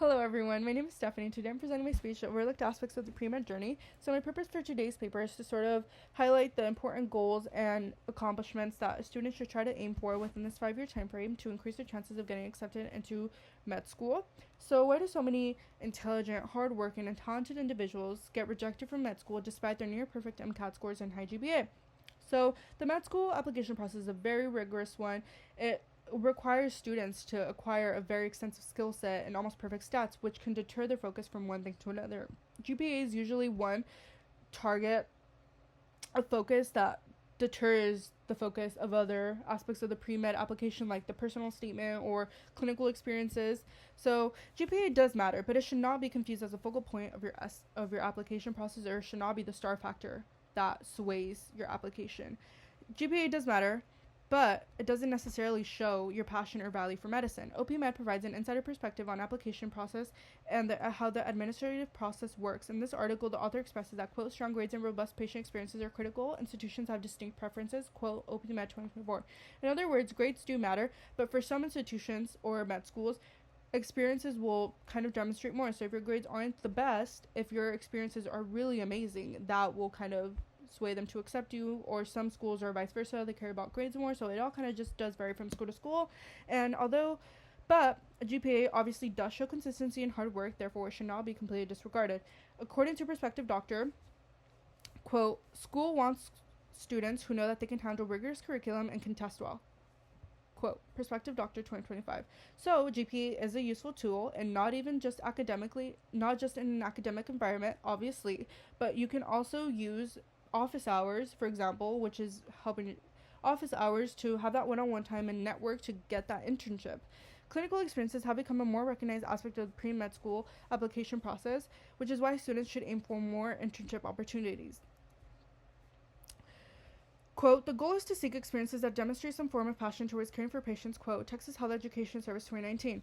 Hello everyone, my name is Stephanie. Today I'm presenting my speech that overlooked aspects of the pre-med journey. So my purpose for today's paper is to sort of highlight the important goals and accomplishments that students should try to aim for within this 5-year time frame to increase their chances of getting accepted into med school. So why do so many intelligent, hardworking, and talented individuals get rejected from med school despite their near-perfect MCAT scores and high GPA? So the med school application process is a very rigorous one. It requires students to acquire a very extensive skill set and almost perfect stats, which can deter their focus from one thing to another. GPA is usually one target of focus that deters the focus of other aspects of the pre-med application, like the personal statement or clinical experiences. So GPA does matter, but it should not be confused as a focal point of your application process, or should not be the star factor that sways your application. GPA does matter, but it doesn't necessarily show your passion or value for medicine. OPMed provides an insider perspective on application process and how the administrative process works. In this article, the author expresses that, quote, strong grades and robust patient experiences are critical. Institutions have distinct preferences, quote, OPMed 2024. In other words, grades do matter, but for some institutions or med schools, experiences will kind of demonstrate more. So if your grades aren't the best, if your experiences are really amazing, that will kind of sway them to accept you. Or some schools are vice versa, they care about grades more. So it all kind of just does vary from school to school. And but a GPA obviously does show consistency and hard work, therefore it should not be completely disregarded. According to Prospective Doctor, quote, school wants students who know that they can handle rigorous curriculum and can test well. Quote, Prospective Doctor 2025. So GPA is a useful tool, and not just in an academic environment, obviously, but you can also use office hours, for example, which is helping office hours to have that one-on-one time and network to get that internship. Clinical experiences have become a more recognized aspect of the pre-med school application process, which is why students should aim for more internship opportunities. Quote, the goal is to seek experiences that demonstrate some form of passion towards caring for patients, quote, Texas Health Education Service 2019.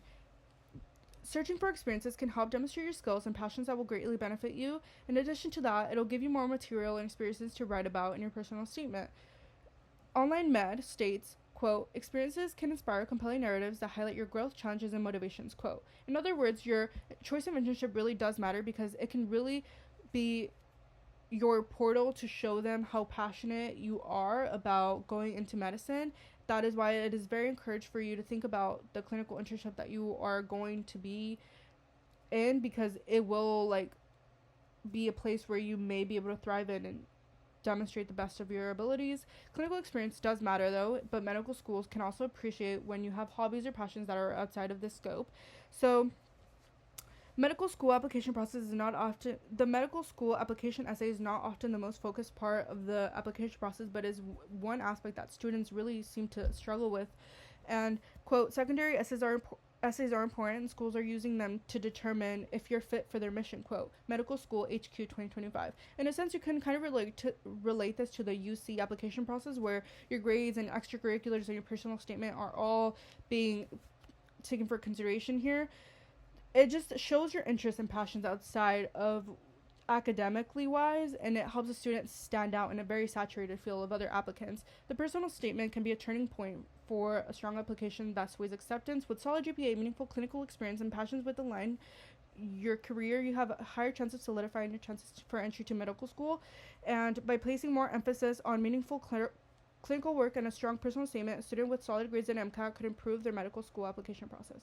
Searching for experiences can help demonstrate your skills and passions that will greatly benefit you. In addition to that, it'll give you more material and experiences to write about in your personal statement. Online Med states, quote, experiences can inspire compelling narratives that highlight your growth, challenges, and motivations, quote. In other words, your choice of internship really does matter, because it can really be your portal to show them how passionate you are about going into medicine. That is why it is very encouraged for you to think about the clinical internship that you are going to be in, because it will be a place where you may be able to thrive in and demonstrate the best of your abilities. Clinical experience does matter though, but medical schools can also appreciate when you have hobbies or passions that are outside of this scope. So medical school application process is not often the medical school application essay is not often the most focused part of the application process, but is one aspect that students really seem to struggle with. And, quote, secondary essays are important, and schools are using them to determine if you're fit for their mission, quote, Medical School HQ 2025. In a sense, you can kind of relate this to the UC application process, where your grades and extracurriculars and your personal statement are all being taken for consideration here. It just shows your interests and passions outside of academically wise, and it helps the students stand out in a very saturated field of other applicants. The personal statement can be a turning point for a strong application that sways acceptance. With solid GPA, meaningful clinical experience, and passions with align your career, you have a higher chance of solidifying your chances for entry to medical school. And by placing more emphasis on meaningful clinical work and a strong personal statement, a student with solid grades in MCAT could improve their medical school application process.